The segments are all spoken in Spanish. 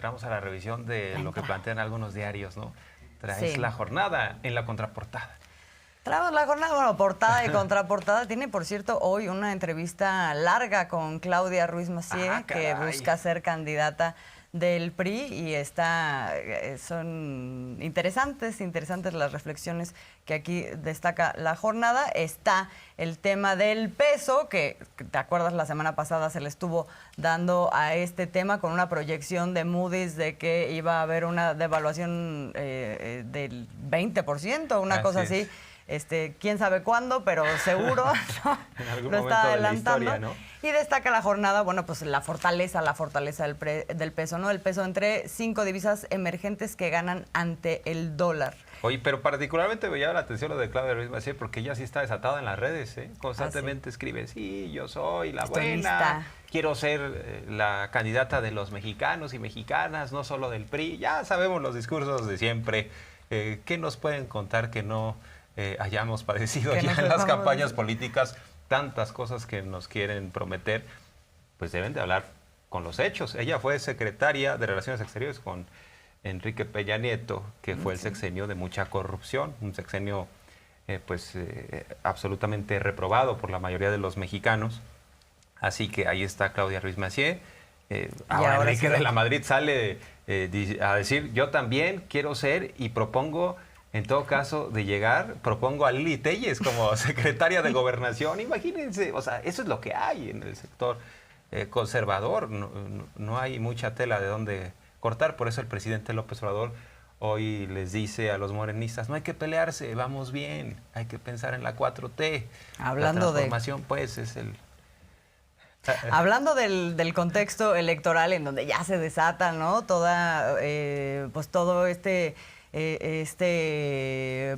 entramos a la revisión de lo que plantean algunos diarios, ¿no? Traes Sí. la jornada en la contraportada. Traemos la jornada, bueno, portada y contraportada. Tiene, por cierto, hoy una entrevista larga con Claudia Ruiz Massieu, que caray. busca ser candidata del PRI y son interesantes las reflexiones que aquí destaca la jornada. Está el tema del peso, que te acuerdas la semana pasada se le estuvo dando a este tema con una proyección de Moody's de que iba a haber una devaluación del 20%, una cosa así. Quién sabe cuándo, pero seguro En algún lo momento está de la adelantando. historia, ¿no? Y destaca la jornada, bueno, pues la fortaleza del peso, ¿no? El peso entre 5 divisas emergentes que ganan ante el dólar. Oye, pero particularmente me llama la atención lo de Claudia Ruiz Massieu, porque ella sí está desatada en las redes, ¿eh? Constantemente escribe, sí, yo soy la Estoy buena, lista. quiero ser la candidata de los mexicanos y mexicanas, no solo del PRI. Ya sabemos los discursos de siempre. ¿Qué nos pueden contar que no hayamos padecido Que ya nos en las dejamos campañas de- políticas? Tantas cosas que nos quieren prometer, pues deben de hablar con los hechos. Ella fue secretaria de Relaciones Exteriores con Enrique Peña Nieto, que fue el sexenio de mucha corrupción, un sexenio absolutamente reprobado por la mayoría de los mexicanos. Así que ahí está Claudia Ruiz Massieu. Ahora Enrique de la Madrid sale a decir, yo también quiero ser y propongo, en todo caso, de llegar, propongo a Lili Téllez como secretaria de Gobernación. Imagínense, o sea, eso es lo que hay en el sector conservador. No hay mucha tela de dónde cortar. Por eso el presidente López Obrador hoy les dice a los morenistas, no hay que pelearse, vamos bien, hay que pensar en la 4T. Hablando la transformación, pues, es el... Hablando del contexto electoral en donde ya se desata, ¿no? Pues todo este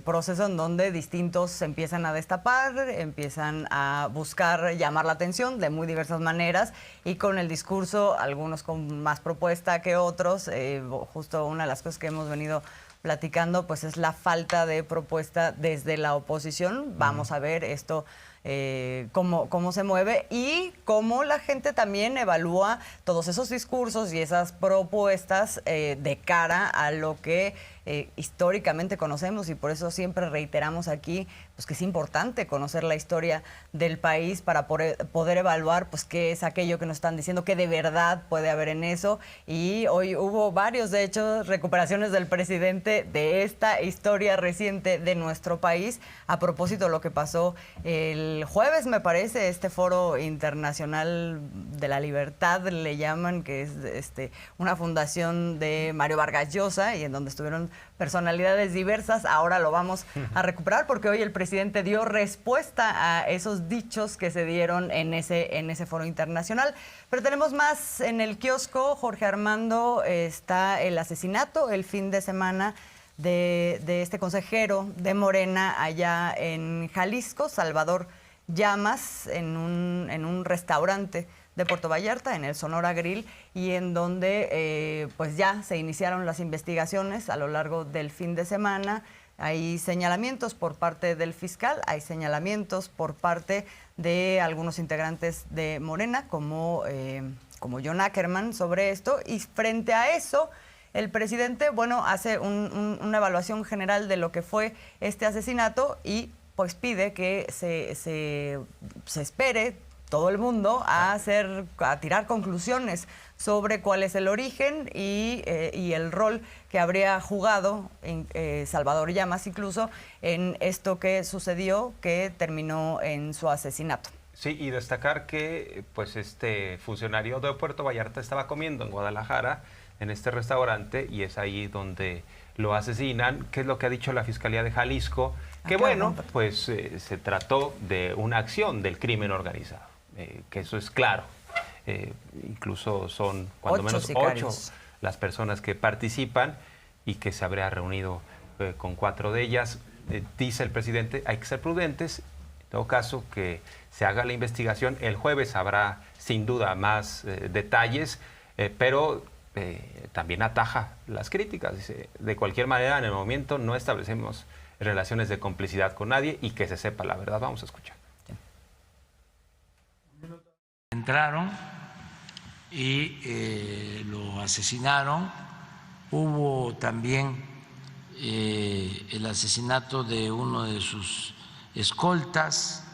proceso en donde distintos se empiezan a destapar, empiezan a buscar llamar la atención de muy diversas maneras y con el discurso, algunos con más propuesta que otros. Justo una de las cosas que hemos venido platicando, pues es la falta de propuesta desde la oposición. Vamos a ver esto. Cómo se mueve y cómo la gente también evalúa todos esos discursos y esas propuestas de cara a lo que históricamente conocemos, y por eso siempre reiteramos aquí pues que es importante conocer la historia del país para poder evaluar pues qué es aquello que nos están diciendo, qué de verdad puede haber en eso. Y hoy hubo varios, de hecho, recuperaciones del presidente de esta historia reciente de nuestro país a propósito de lo que pasó el jueves, me parece, este Foro Internacional de la Libertad, le llaman, que es una fundación de Mario Vargas Llosa y en donde estuvieron personalidades diversas. Ahora lo vamos a recuperar porque hoy el presidente dio respuesta a esos dichos que se dieron en ese foro internacional. Pero tenemos más en el kiosco, Jorge Armando. Está el asesinato el fin de semana de este consejero de Morena allá en Jalisco, Salvador Llamas, en un restaurante de Puerto Vallarta, en el Sonora Grill, y en donde pues ya se iniciaron las investigaciones a lo largo del fin de semana. Hay señalamientos por parte del fiscal, hay señalamientos por parte de algunos integrantes de Morena, como John Ackerman, sobre esto, y frente a eso, el presidente, bueno, hace una evaluación general de lo que fue este asesinato y pues pide que se espere todo el mundo a tirar conclusiones sobre cuál es el origen y el rol que habría jugado Salvador Llamas incluso en esto que sucedió, que terminó en su asesinato. Sí, y destacar que pues este funcionario de Puerto Vallarta estaba comiendo en Guadalajara en este restaurante y es ahí donde lo asesinan. ¿Qué es lo que ha dicho la Fiscalía de Jalisco? Que bueno, pues se trató de una acción del crimen organizado, que eso es claro. Incluso son cuando menos 8 las personas que participan y que se habría reunido con 4 de ellas. Dice el presidente, hay que ser prudentes. En todo caso, que se haga la investigación. El jueves habrá sin duda más detalles, pero también ataja las críticas. Dice, de cualquier manera, en el momento no establecemos relaciones de complicidad con nadie y que se sepa la verdad. Vamos a escuchar. Entraron y lo asesinaron. Hubo también el asesinato de uno de sus escoltas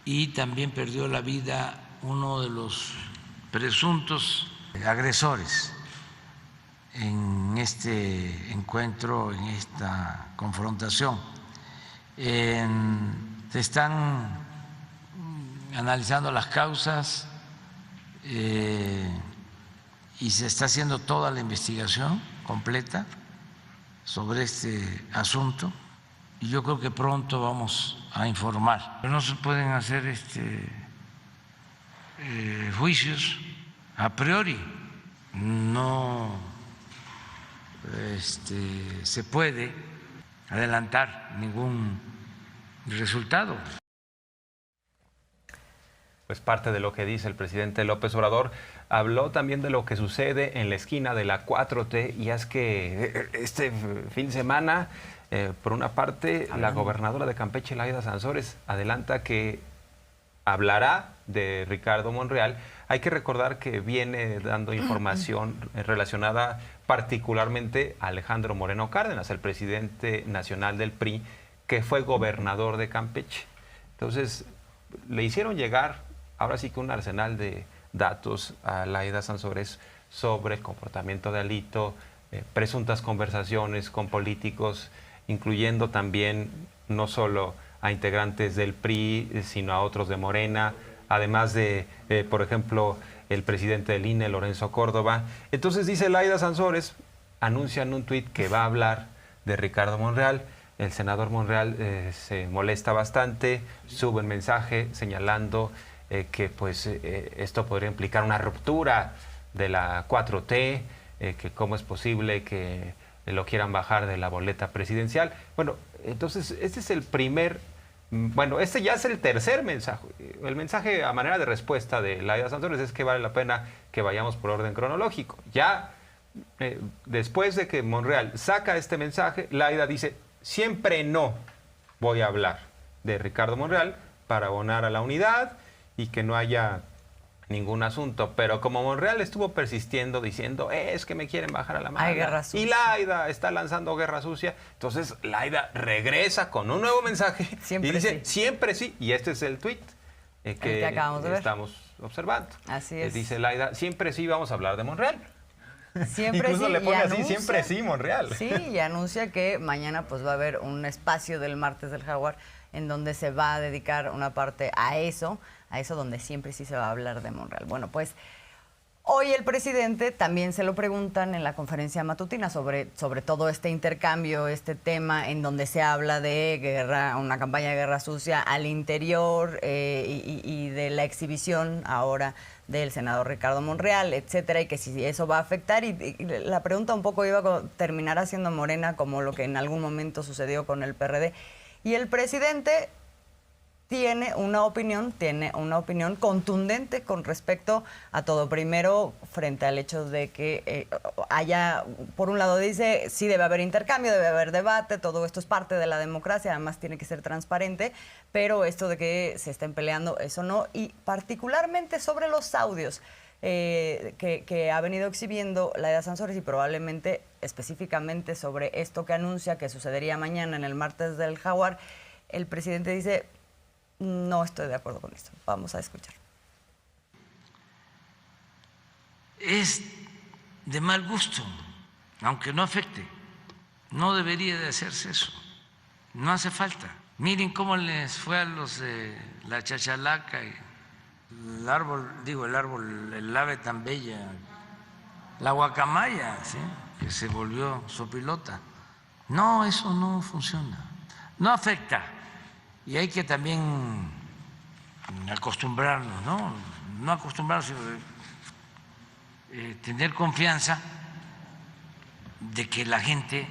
y también perdió la vida uno de los presuntos agresores en este encuentro, en esta confrontación. Se están analizando las causas y se está haciendo toda la investigación completa sobre este asunto y yo creo que pronto vamos a informar. Pero no se pueden hacer juicios a priori, no se puede adelantar ningún resultado. Pues parte de lo que dice el presidente López Obrador. Habló también de lo que sucede en la esquina de la 4T, y es que este fin de semana, por una parte, la gobernadora de Campeche, Laida Sansores, adelanta que hablará de Ricardo Monreal. Hay que recordar que viene dando información relacionada particularmente a Alejandro Moreno Cárdenas, el presidente nacional del PRI, que fue gobernador de Campeche. Entonces, le hicieron llegar, ahora sí que un arsenal de datos a Laida Sansores sobre comportamiento de Alito, presuntas conversaciones con políticos, incluyendo también no solo a integrantes del PRI, sino a otros de Morena, además de, por ejemplo, el presidente del INE, Lorenzo Córdoba. Entonces dice Laida Sansores, anuncia en un tuit que va a hablar de Ricardo Monreal. El senador Monreal se molesta bastante, sube un mensaje señalando que pues esto podría implicar una ruptura de la 4T, que cómo es posible que lo quieran bajar de la boleta presidencial. Bueno, entonces este es el primer, bueno, este ya es el tercer mensaje. El mensaje a manera de respuesta de Laida Sansores es que vale la pena que vayamos por orden cronológico. Ya después de que Monreal saca este mensaje, Laida dice: siempre no voy a hablar de Ricardo Monreal para abonar a la unidad y que no haya ningún asunto. Pero como Monreal estuvo persistiendo diciendo, es que me quieren bajar a la mala, hay guerra sucia, y Laida está lanzando guerra sucia, entonces Laida regresa con un nuevo mensaje siempre y dice, sí. Siempre sí. Y este es el tuit que acabamos de ver. Estamos observando. Así es. Dice Laida, siempre sí vamos a hablar de Monreal. Siempre Incluso sí, le pone así, anuncia, siempre sí, Monreal. Sí, y anuncia que mañana pues va a haber un espacio del Martes del Jaguar en donde se va a dedicar una parte a eso donde siempre sí se va a hablar de Monreal. Bueno, pues hoy el presidente también se lo preguntan en la conferencia matutina sobre todo este intercambio, este tema en donde se habla de guerra, una campaña de guerra sucia al interior y de la exhibición ahora del senador Ricardo Monreal, etcétera, y que si eso va a afectar. Y la pregunta un poco iba a terminar haciendo Morena, como lo que en algún momento sucedió con el PRD. Y el presidente tiene una opinión contundente con respecto a todo. Primero, frente al hecho de que haya, por un lado dice, sí debe haber intercambio, debe haber debate, todo esto es parte de la democracia, además tiene que ser transparente, pero esto de que se estén peleando, eso no. Y particularmente sobre los audios que ha venido exhibiendo Laida Sansores, y probablemente específicamente sobre esto que anuncia que sucedería mañana en el Martes del Jaguar, el presidente dice: no estoy de acuerdo con esto. Vamos a escuchar. Es de mal gusto, aunque no afecte. No debería de hacerse eso. No hace falta. Miren cómo les fue a los de la chachalaca, el ave tan bella, la guacamaya, ¿sí?, que se volvió sopilota. No, eso no funciona. No afecta. Y hay que también acostumbrarnos, no acostumbrarnos, sino tener confianza de que la gente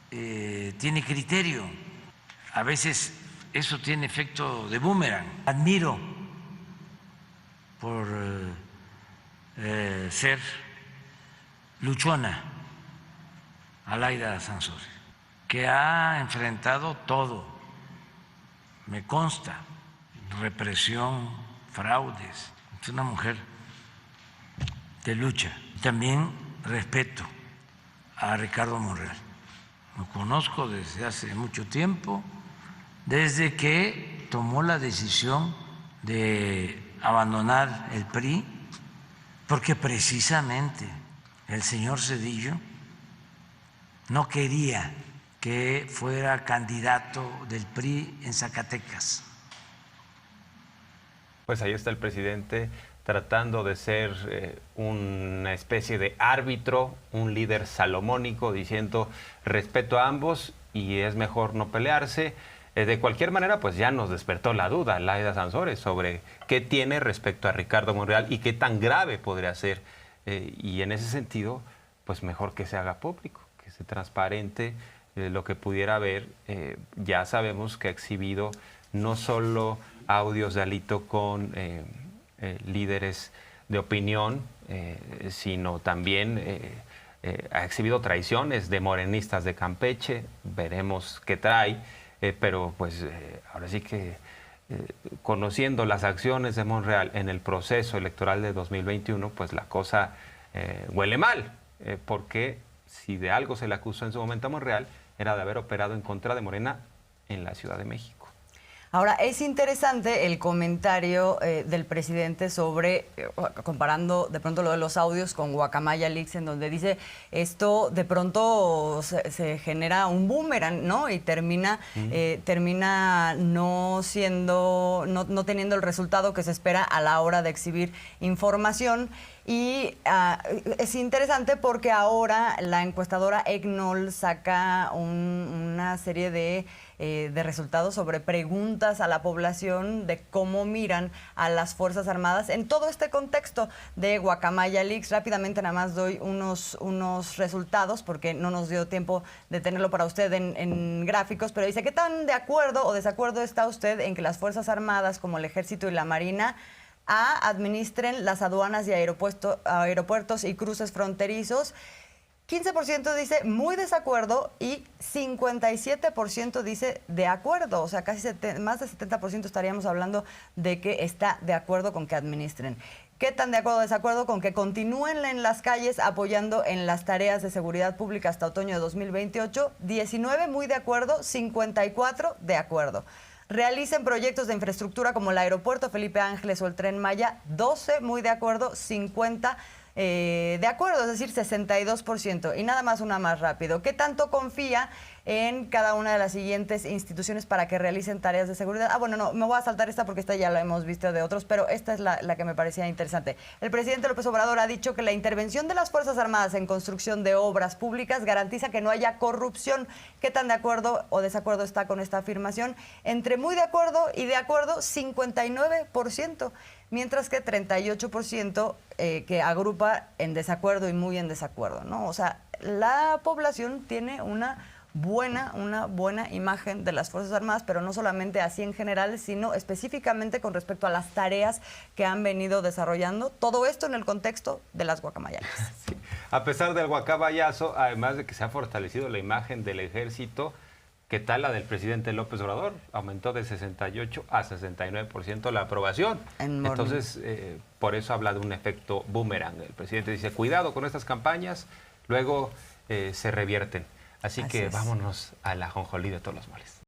tiene criterio. A veces eso tiene efecto de boomerang. Admiro por ser luchona a Laida Sansores, que ha enfrentado todo. Me consta, represión, fraudes. Es una mujer de lucha. También respeto a Ricardo Monreal. Lo conozco desde hace mucho tiempo, desde que tomó la decisión de abandonar el PRI, porque precisamente el señor Zedillo no quería que fuera candidato del PRI en Zacatecas. Pues ahí está el presidente tratando de ser una especie de árbitro, un líder salomónico, diciendo respeto a ambos y es mejor no pelearse. De cualquier manera, pues ya nos despertó la duda Laida Sansores sobre qué tiene respecto a Ricardo Monreal y qué tan grave podría ser. Y en ese sentido, pues mejor que se haga público, que se transparente lo que pudiera haber. Ya sabemos que ha exhibido no solo audios de Alito con líderes de opinión, sino también ha exhibido traiciones de morenistas de Campeche. Veremos qué trae, pero pues ahora sí que conociendo las acciones de Monreal en el proceso electoral de 2021, pues la cosa huele mal, porque si de algo se le acusó en su momento a Monreal era de haber operado en contra de Morena en la Ciudad de México. Ahora, es interesante el comentario del presidente sobre, comparando de pronto lo de los audios con Guacamaya Leaks, en donde dice esto de pronto se genera un boomerang, ¿no? Y termina no siendo, no teniendo el resultado que se espera a la hora de exhibir información. Y es interesante porque ahora la encuestadora EGNOL saca una serie de resultados sobre preguntas a la población de cómo miran a las Fuerzas Armadas en todo este contexto de Guacamaya Leaks. Rápidamente nada más doy unos resultados porque no nos dio tiempo de tenerlo para usted en gráficos, pero dice, ¿qué tan de acuerdo o desacuerdo está usted en que las Fuerzas Armadas como el Ejército y la Marina administren las aduanas y aeropuertos y cruces fronterizos? 15% dice muy desacuerdo y 57% dice de acuerdo. O sea, casi más de 70% estaríamos hablando de que está de acuerdo con que administren. ¿Qué tan de acuerdo o desacuerdo con que continúen en las calles apoyando en las tareas de seguridad pública hasta otoño de 2028? 19 muy de acuerdo, 54 de acuerdo. Realicen proyectos de infraestructura como el aeropuerto Felipe Ángeles o el Tren Maya, 12 muy de acuerdo, 50 de acuerdo, es decir, 62%. Y nada más una más rápido. ¿Qué tanto confía en cada una de las siguientes instituciones para que realicen tareas de seguridad? Bueno, no, me voy a saltar esta porque esta ya la hemos visto de otros, pero esta es la que me parecía interesante. El presidente López Obrador ha dicho que la intervención de las Fuerzas Armadas en construcción de obras públicas garantiza que no haya corrupción. ¿Qué tan de acuerdo o desacuerdo está con esta afirmación? Entre muy de acuerdo y de acuerdo, 59%. Mientras que 38% que agrupa en desacuerdo y muy en desacuerdo, ¿no? O sea, la población tiene una buena imagen de las Fuerzas Armadas, pero no solamente así en general, sino específicamente con respecto a las tareas que han venido desarrollando. Todo esto en el contexto de las guacamayas. Sí. A pesar del guacamayazo, además de que se ha fortalecido la imagen del ejército, ¿qué tal la del presidente López Obrador? Aumentó de 68 a 69% la aprobación. Entonces, por eso habla de un efecto boomerang. El presidente dice, cuidado con estas campañas, luego se revierten. Así que vámonos a la ajonjolí de todos los moles.